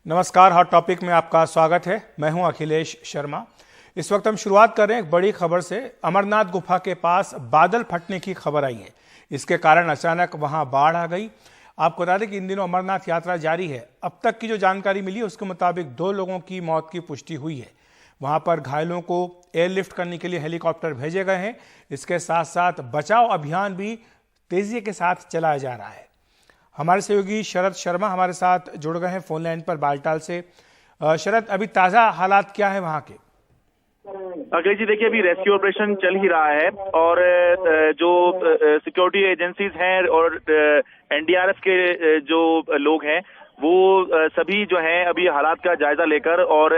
नमस्कार, hot topic में आपका स्वागत है। मैं हूं अखिलेश शर्मा। इस वक्त हम शुरुआत कर रहे हैं एक बड़ी खबर से। अमरनाथ गुफा के पास बादल फटने की खबर आई है। इसके कारण अचानक वहां बाढ़ आ गई। आपको बता दें कि इन दिनों अमरनाथ यात्रा जारी है। अब तक की जो जानकारी मिली है उसके मुताबिक 2 लोगों की मौत की पुष्टि हुई है। वहां पर घायलों को एयरलिफ्ट करने के लिए हेलीकॉप्टर भेजे गए हैं। इसके साथ साथ बचाव अभियान भी तेजी के साथ चलाया जा रहा है। हमारे सहयोगी शरद शर्मा हमारे साथ जुड़ गए हैं फोन लाइन पर बालटाल से। शरद, अभी ताजा हालात क्या है वहां के? अखिलेश जी, देखिए, अभी रेस्क्यू ऑपरेशन चल ही रहा है और जो सिक्योरिटी एजेंसीज हैं और एनडीआरएफ के जो लोग हैं वो सभी जो हैं अभी हालात का जायजा लेकर और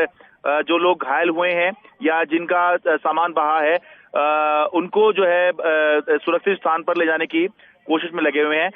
जो लोग घायल हुए हैं या जिनका सामान बहा है उनको जो है सुरक्षित स्थान पर ले जाने की कोशिश में लगे हुए हैं।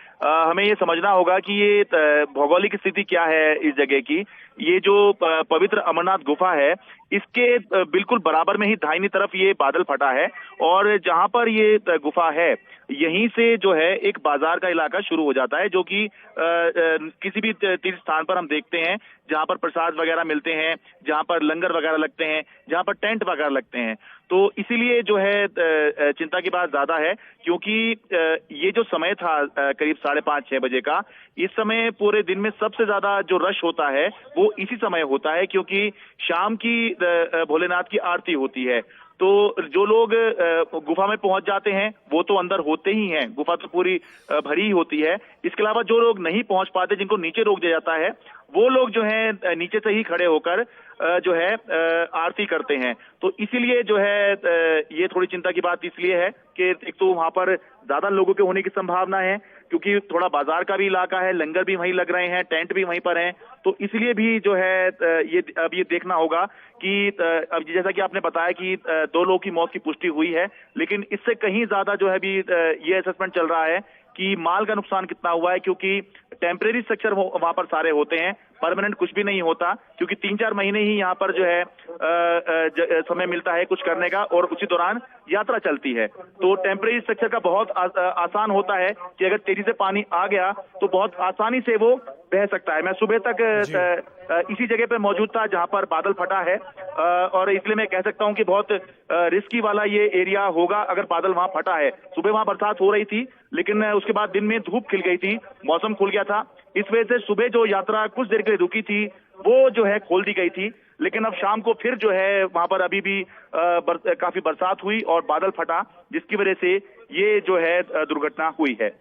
हमें ये समझना होगा कि ये भौगोलिक स्थिति क्या है इस जगह की। ये जो पवित्र अमरनाथ गुफा है इसके बिल्कुल बराबर में ही दाहिनी तरफ ये बादल फटा है और जहां पर ये गुफा है यहीं से जो है एक बाजार का इलाका शुरू हो जाता है, जो कि किसी भी तीर्थ स्थान पर हम देखते हैं जहां पर प्रसाद वगैरह मिलते हैं, जहां पर लंगर वगैरह लगते हैं, जहां पर टेंट वगैरह लगते हैं। तो इसीलिए जो है चिंता की बात ज्यादा है, क्योंकि ये जो समय था करीब 5:30-6 बजे का, इस समय पूरे दिन में सबसे ज्यादा जो रश होता है वो इसी समय होता है, क्योंकि शाम की भोलेनाथ की आरती होती है। तो जो लोग गुफा में पहुंच जाते हैं वो तो अंदर होते ही हैं, गुफा तो पूरी भरी ही होती है। इसके अलावा जो लोग नहीं पहुंच पाते, जिनको नीचे रोक दिया जाता है, वो लोग जो है नीचे से ही खड़े होकर जो है आरती करते हैं। तो इसीलिए जो है ये थोड़ी चिंता की बात इसलिए है कि एक तो वहां पर ज्यादा लोगों के होने की संभावना है, क्योंकि थोड़ा बाजार का भी इलाका है, लंगर भी वहीं लग रहे हैं, टेंट भी वहीं पर हैं। तो इसलिए भी जो है ये देखना होगा कि अब जैसा कि आपने बताया कि 2 लोगों की मौत की पुष्टि हुई है, लेकिन इससे कहीं ज्यादा जो है अभी ये असेसमेंट चल रहा है कि माल का नुकसान कितना हुआ है, क्योंकि टेम्परेरी स्ट्रक्चर वहां पर सारे होते हैं, परमानेंट कुछ भी नहीं होता, क्योंकि 3-4 महीने ही यहाँ पर जो है समय मिलता है कुछ करने का और उसी दौरान यात्रा चलती है। तो टेम्परेरी स्ट्रक्चर का बहुत आसान होता है कि अगर तेजी से पानी आ गया तो बहुत आसानी से वो बह सकता है। मैं सुबह तक इसी जगह पे मौजूद था जहां पर बादल फटा है और इसलिए मैं कह सकता हूं कि बहुत रिस्की वाला ये एरिया होगा अगर बादल वहां फटा है। सुबह वहां बरसात हो रही थी, लेकिन उसके बाद दिन में धूप खिल गई थी, मौसम खुल गया था। इस वजह से सुबह जो यात्रा कुछ देर के लिए रुकी थी वो जो है खोल दी गई थी, लेकिन अब शाम को फिर जो है वहां पर अभी भी काफी बरसात हुई और बादल फटा, जिसकी वजह से ये जो है दुर्घटना हुई है।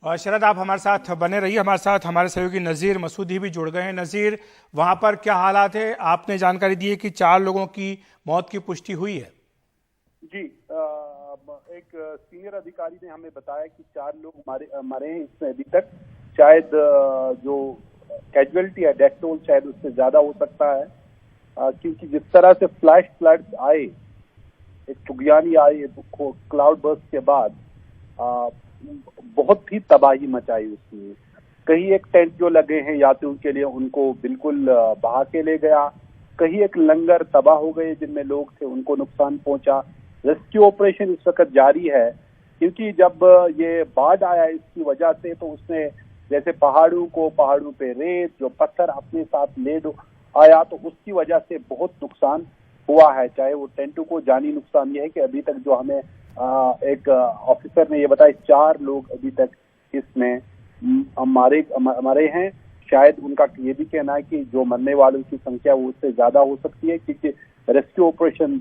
और शरद, आप हमारे साथ बने रहिए। हमारे साथ हमारे सहयोगी नज़ीर मसूदी भी जुड़ गए हैं। नज़ीर, वहां पर क्या हालात है? आपने जानकारी दी है कि 4 लोगों की मौत की पुष्टि हुई है। जी, एक सीनियर अधिकारी ने हमें बताया कि 4 लोग मरे हैं इसमें अभी तक। शायद जो कैजुअलिटी है, डेथ टोल शायद उससे ज्यादा हो सकता है, क्योंकि जिस तरह से फ्लैश फ्लड्स आए, एक तुगयानी आई क्लाउड बर्स्ट के बाद, बहुत ही तबाही मचाई उसने। कहीं एक टेंट जो लगे हैं यात्रियों के लिए उनको बिल्कुल बहा के ले गया, कहीं एक लंगर तबाह हो गए जिनमें लोग थे उनको नुकसान पहुंचा। रेस्क्यू ऑपरेशन इस वक्त जारी है, क्योंकि जब ये बाढ़ आया इसकी वजह से तो उसने जैसे पहाड़ों पे रेत जो पत्थर अपने साथ ले आया, तो उसकी वजह से बहुत नुकसान हुआ है। चाहे वो टेंटों को जानी नुकसान ये है कि अभी तक जो हमें एक ऑफिसर ने ये बताया 4 लोग अभी तक इसमें हमारे हैं। शायद उनका ये भी कहना है कि जो मरने वालों की संख्या वो उससे ज्यादा हो सकती है, क्योंकि रेस्क्यू ऑपरेशन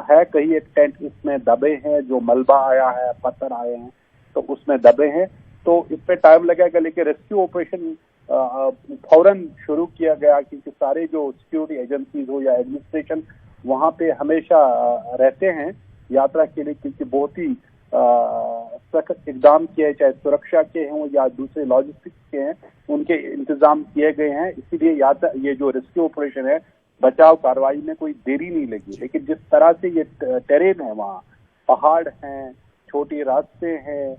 है। कहीं एक टेंट इसमें दबे हैं, जो मलबा आया है, पत्थर आए हैं तो उसमें दबे हैं, तो इसमें टाइम लगेगा। लेकिन रेस्क्यू ऑपरेशन फौरन शुरू किया गया, क्योंकि सारे जो सिक्योरिटी एजेंसीज हो या एडमिनिस्ट्रेशन वहां पे हमेशा रहते हैं यात्रा के लिए, क्योंकि बहुत ही सख्त इकदाम किए, चाहे सुरक्षा के हों या दूसरे लॉजिस्टिक्स के हैं, उनके इंतजाम किए गए हैं। इसीलिए ये जो रेस्क्यू ऑपरेशन है, बचाव कार्रवाई में कोई देरी नहीं लगी। लेकिन जिस तरह से ये टेरेन है, वहाँ पहाड़ हैं, छोटे रास्ते हैं,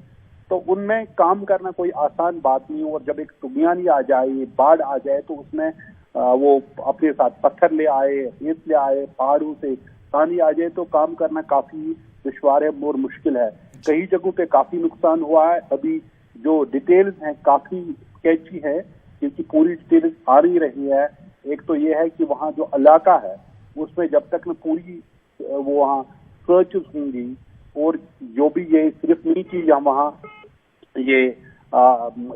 तो उनमें काम करना कोई आसान बात नहीं। और जब एक तुगयानी आ जाए, बाढ़ आ जाए, तो उसमें वो अपने साथ पत्थर ले आए, रेत ले आए, पहाड़ों से पानी आ जाए, तो काम करना काफी दुश्वार है और मुश्किल है। कई जगहों पे काफी नुकसान हुआ है। अभी जो डिटेल्स हैं काफी स्केची है, क्योंकि पूरी डिटेल आ नहीं रही है। एक तो ये है कि वहाँ जो इलाका है उसमें जब तक न पूरी वो वहाँ सर्च होंगी, और जो भी ये सिर्फ नहीं कि वहाँ ये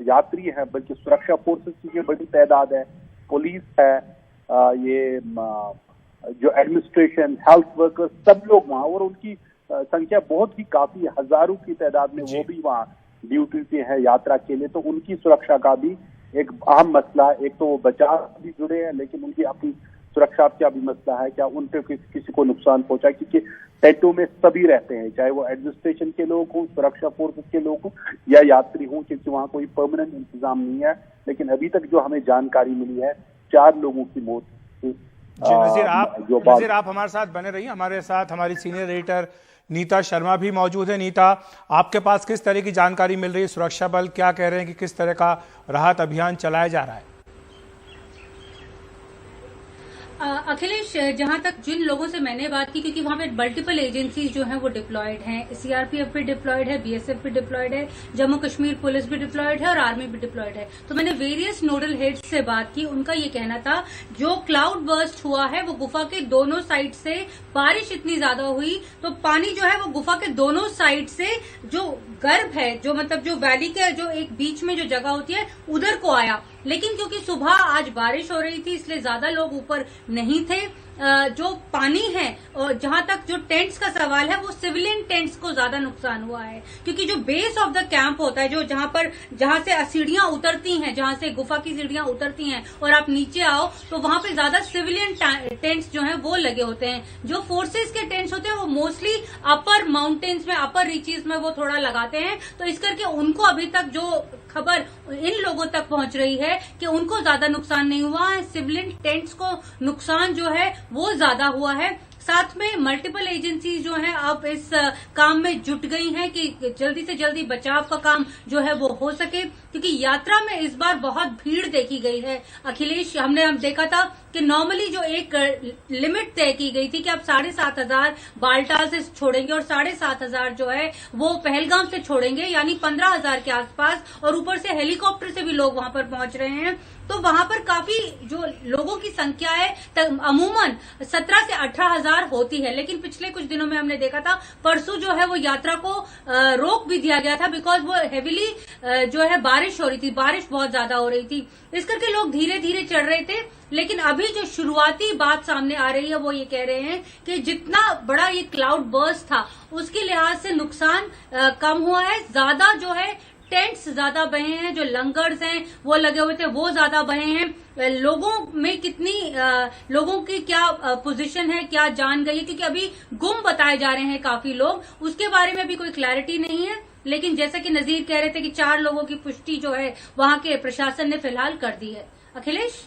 यात्री है बल्कि सुरक्षा फोर्सेस की बड़ी तादाद है, पुलिस है, ये जो एडमिनिस्ट्रेशन, हेल्थ वर्कर्स, सब लोग वहाँ, और उनकी संख्या बहुत ही काफी हजारों की तादाद में वो भी वहाँ ड्यूटी पे है यात्रा के लिए। तो उनकी सुरक्षा का भी एक अहम मसला, एक तो वो बचाव भी जुड़े हैं लेकिन उनकी अपनी सुरक्षा का भी मसला है, क्या उन पे किसी को नुकसान पहुंचा, क्योंकि टेंटों में सभी रहते हैं, चाहे वो एडमिनिस्ट्रेशन के लोग हों, सुरक्षा फोर्सेस के लोग हों या यात्री हों, क्योंकि वहाँ कोई परमानेंट इंतजाम नहीं है। लेकिन अभी तक जो हमें जानकारी मिली है 4 लोगों की मौत। जी नजीर, आप हमारे साथ बने रहिए। हमारे साथ हमारी सीनियर एडिटर नीता शर्मा भी मौजूद है। नीता, आपके पास किस तरह की जानकारी मिल रही है? सुरक्षा बल क्या कह रहे हैं कि किस तरह का राहत अभियान चलाया जा रहा है? अखिलेश, जहां तक जिन लोगों से मैंने बात की, क्योंकि वहां पे मल्टीपल एजेंसीज जो हैं वो डिप्लॉयड हैं, सीआरपीएफ भी डिप्लॉयड है, बीएसएफ भी डिप्लॉयड है, जम्मू कश्मीर पुलिस भी डिप्लॉयड है और आर्मी भी डिप्लॉयड है। तो मैंने वेरियस नोडल हेड्स से बात की। उनका ये कहना था जो क्लाउड बर्स्ट हुआ है वो गुफा के दोनों साइड से बारिश इतनी ज्यादा हुई तो पानी जो है वो गुफा के दोनों साइड से जो गर्भ है, जो मतलब जो वैली के जो एक बीच में जो जगह होती है उधर को आया। लेकिन क्योंकि सुबह आज बारिश हो रही थी इसलिए ज्यादा लोग ऊपर नहीं थे। जो पानी है और जहां तक जो टेंट्स का सवाल है वो सिविलियन टेंट्स को ज्यादा नुकसान हुआ है, क्योंकि जो बेस ऑफ द कैंप होता है, जो जहां से सीढ़ियां उतरती हैं, जहां से गुफा की सीढ़ियां उतरती हैं और आप नीचे आओ तो वहां पे ज्यादा सिविलियन टेंट्स जो हैं वो लगे होते हैं। जो फोर्सेस के टेंट्स होते हैं वो मोस्टली अपर माउंटेन्स में, अपर रीचेस में वो थोड़ा लगाते हैं। तो इस करके उनको अभी तक जो खबर इन लोगों तक पहुंच रही है कि उनको ज्यादा नुकसान नहीं हुआ है, सिविलियन टेंट्स को नुकसान जो है वो ज्यादा हुआ है। साथ में मल्टीपल एजेंसीज जो हैं अब इस काम में जुट गई हैं कि जल्दी से जल्दी बचाव का काम जो है वो हो सके, क्योंकि यात्रा में इस बार बहुत भीड़ देखी गई है। अखिलेश, हमने देखा था कि नॉर्मली जो एक लिमिट तय की गई थी कि आप 7,500 बालटाल से छोड़ेंगे और 7,500 जो है वो पहलगाम से छोड़ेंगे, यानी 15,000 के आसपास, और ऊपर से हेलीकॉप्टर से भी लोग वहां पर पहुंच रहे हैं। तो वहां पर काफी जो लोगों की संख्या है अमूमन 17 से 18,000 होती है। लेकिन पिछले कुछ दिनों में हमने देखा था, परसों जो है वो यात्रा को रोक भी दिया गया था बिकॉज वो हेविली जो है बारिश हो रही थी, बारिश बहुत ज्यादा हो रही थी। इस करके लोग धीरे धीरे चढ़ रहे थे। लेकिन अभी जो शुरुआती बात सामने आ रही है वो ये कह रहे हैं कि जितना बड़ा ये क्लाउड बर्स्ट था उसके लिहाज से नुकसान कम हुआ है। ज्यादा जो है टेंट्स ज्यादा बहे हैं, जो लंगर्स हैं वो लगे हुए थे वो ज्यादा बहे हैं। लोगों में कितनी लोगों की क्या पोजीशन है, क्या जान गई है, क्योंकि अभी गुम बताए जा रहे हैं काफी लोग, उसके बारे में भी कोई क्लैरिटी नहीं है। लेकिन जैसा कि नजीर कह रहे थे कि 4 लोगों की पुष्टि जो है वहां के प्रशासन ने फिलहाल कर दी है। अखिलेश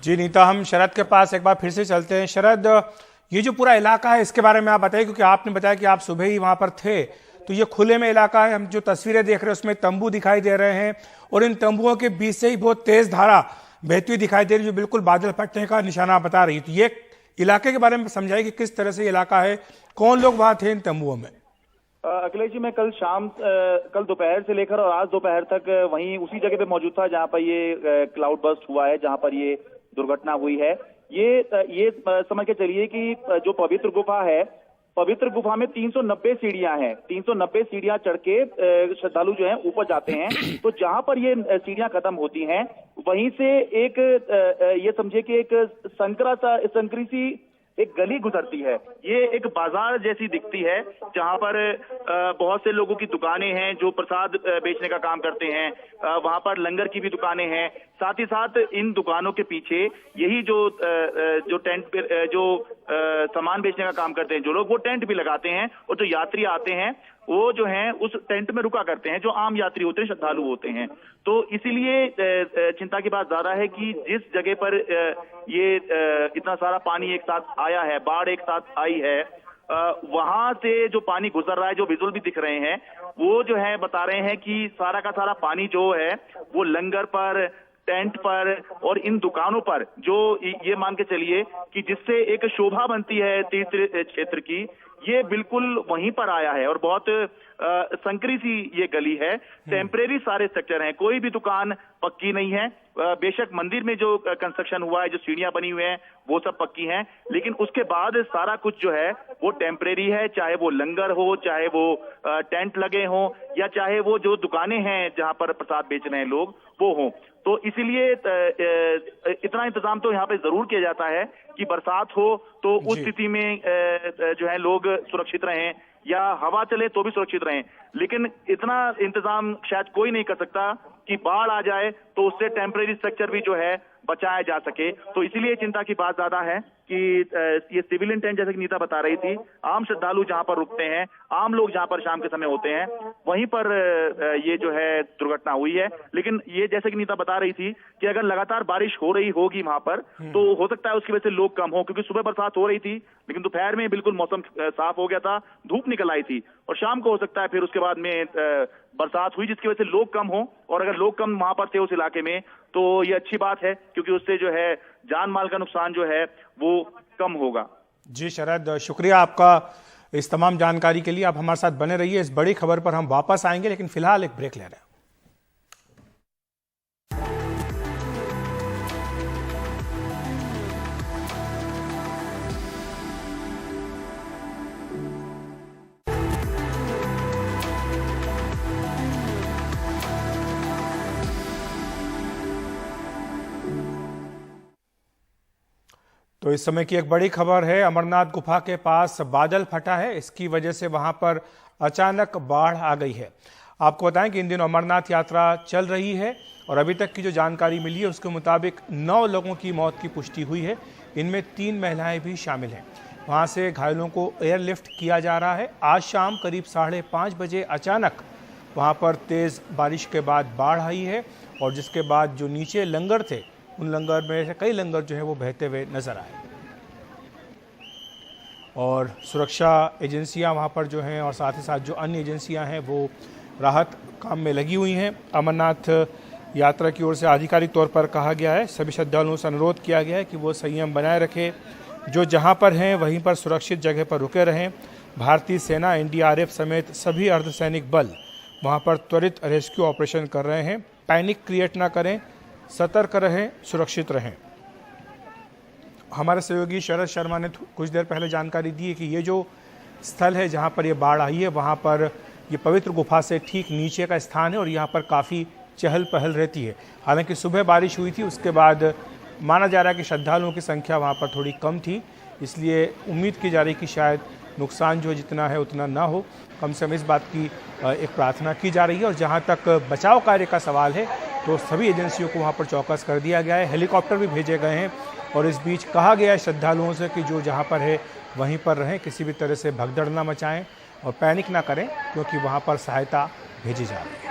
जी नीता, हम शरद के पास एक बार फिर से चलते हैं। शरद, ये जो पूरा इलाका है इसके बारे में आप बताइए, क्योंकि आपने बताया कि आप सुबह ही वहां पर थे, तो ये खुले में इलाका है। हम जो तस्वीरें देख रहे हैं उसमें तंबू दिखाई दे रहे हैं और इन तंबुओं के बीच से ही बहुत तेज धारा बहती हुई दिखाई दे रही है जो बिल्कुल बादल फटने का निशाना बता रही है। तो ये इलाके के बारे में समझाइए कि किस तरह से इलाका है, कौन लोग वहां थे इन तंबुओं में? अखिलेश जी, मैं कल दोपहर से लेकर और आज दोपहर तक वहीं उसी जगह पे मौजूद था जहां पर ये क्लाउड बर्स्ट हुआ है, जहां पर ये दुर्घटना हुई है। ये समझ के चलिए कि जो पवित्र गुफा है, पवित्र गुफा में 390 सीढ़ियां हैं। 390 सीढ़ियां चढ़ के श्रद्धालु जो हैं ऊपर जाते हैं। तो जहां पर ये सीढ़ियां खत्म होती हैं वहीं से एक ये समझिए कि एक संकरी सी एक गली गुजरती है। ये एक बाजार जैसी दिखती है जहां पर बहुत से लोगों की दुकानें हैं जो प्रसाद बेचने का काम करते हैं। वहां पर लंगर की भी दुकानें हैं। साथ ही साथ इन दुकानों के पीछे यही जो टेंट पे जो सामान बेचने का काम करते हैं जो लोग, वो टेंट भी लगाते हैं और जो यात्री आते हैं वो जो हैं उस टेंट में रुका करते हैं, जो आम यात्री होते हैं, श्रद्धालु होते हैं। तो इसीलिए चिंता की बात ज्यादा है कि जिस जगह पर ये इतना सारा पानी एक साथ आया है, बाढ़ एक साथ आई है, वहां से जो पानी गुजर रहा है, जो विजुअल भी दिख रहे हैं, वो जो है बता रहे हैं कि सारा का सारा पानी जो है वो लंगर पर, टेंट पर और इन दुकानों पर, जो ये मान के चलिए कि जिससे एक शोभा बनती है तीर्थ क्षेत्र की, ये बिल्कुल वहीं पर आया है और बहुत संकरी सी ये गली है। टेम्परेरी सारे स्ट्रक्चर हैं, कोई भी दुकान पक्की नहीं है। बेशक मंदिर में जो कंस्ट्रक्शन हुआ है, जो सीढ़ियां बनी हुई हैं, वो सब पक्की हैं, लेकिन उसके बाद सारा कुछ जो है वो टेम्परेरी है। चाहे वो लंगर हो, चाहे वो टेंट लगे हों, या चाहे वो जो दुकानें हैं जहां पर प्रसाद बेच रहे हैं लोग वो हों। तो इसीलिए इतना इंतजाम तो यहाँ पे जरूर किया जाता है कि बरसात हो तो उस स्थिति में जो है लोग सुरक्षित रहें, या हवा चले तो भी सुरक्षित रहें। लेकिन इतना इंतजाम शायद कोई नहीं कर सकता कि बाढ़ आ जाए तो उससे टेम्परेरी स्ट्रक्चर भी जो है बचाया जा सके। तो इसीलिए चिंता की बात ज्यादा है कि ये सिविलियन टेंट, जैसे कि नीता बता रही थी, आम श्रद्धालु जहां पर रुकते हैं, आम लोग जहां पर शाम के समय होते हैं, वहीं पर ये जो है दुर्घटना हुई है। लेकिन ये जैसे कि नीता बता रही थी कि अगर लगातार बारिश हो रही होगी वहां पर तो हो सकता है उसकी वजह से लोग कम हो, क्योंकि सुबह बरसात हो रही थी लेकिन दोपहर में बिल्कुल मौसम साफ हो गया था, धूप निकल आई थी, और शाम को हो सकता है फिर उसके बाद में बरसात हुई जिसकी वजह से लोग कम हो। और अगर लोग कम वहां पर थे उस इलाके में तो ये अच्छी बात है, क्योंकि उससे जो है जान माल का नुकसान जो है वो कम होगा। जी शरद, शुक्रिया आपका इस तमाम जानकारी के लिए। आप हमारे साथ बने रहिए, इस बड़ी खबर पर हम वापस आएंगे, लेकिन फिलहाल एक ब्रेक ले रहे हैं। तो इस समय की एक बड़ी खबर है, अमरनाथ गुफा के पास बादल फटा है, इसकी वजह से वहां पर अचानक बाढ़ आ गई है। आपको बताएं कि इन दिनों अमरनाथ यात्रा चल रही है और अभी तक की जो जानकारी मिली है उसके मुताबिक 9 लोगों की मौत की पुष्टि हुई है, इनमें 3 महिलाएं भी शामिल हैं। वहां से घायलों को एयरलिफ्ट किया जा रहा है। आज शाम करीब 5:30 बजे अचानक वहां पर तेज बारिश के बाद बाढ़ आई है और जिसके बाद जो नीचे लंगर थे उन लंगर में से कई लंगर जो है वो बहते हुए नजर आए और सुरक्षा एजेंसियां वहां पर जो हैं और साथ ही साथ जो अन्य एजेंसियां हैं वो राहत काम में लगी हुई हैं। अमरनाथ यात्रा की ओर से आधिकारिक तौर पर कहा गया है, सभी श्रद्धालुओं से अनुरोध किया गया है कि वो संयम बनाए रखें, जो जहां पर हैं वहीं पर सुरक्षित जगह पर रुके रहें। भारतीय सेना, एनडीआरएफ समेत सभी अर्धसैनिक बल वहां पर त्वरित रेस्क्यू ऑपरेशन कर रहे हैं। पैनिक क्रिएट ना करें, सतर्क रहें, सुरक्षित रहें। हमारे सहयोगी शरद शर्मा ने कुछ देर पहले जानकारी दी है कि ये जो स्थल है जहां पर ये बाढ़ आई है वहां पर ये पवित्र गुफा से ठीक नीचे का स्थान है और यहाँ पर काफ़ी चहल पहल रहती है। हालांकि सुबह बारिश हुई थी, उसके बाद माना जा रहा है कि श्रद्धालुओं की संख्या वहाँ पर थोड़ी कम थी, इसलिए उम्मीद की जा रही कि शायद नुकसान जो जितना है उतना ना हो। कम से कम इस बात की एक प्रार्थना की जा रही है। और जहाँ तक बचाव कार्य का सवाल है तो सभी एजेंसियों को वहाँ पर चौकस कर दिया गया है, हेलीकॉप्टर भी भेजे गए हैं और इस बीच कहा गया है श्रद्धालुओं से कि जो जहाँ पर है वहीं पर रहें, किसी भी तरह से भगदड़ ना मचाएं और पैनिक ना करें, क्योंकि वहाँ पर सहायता भेजी जा रही है।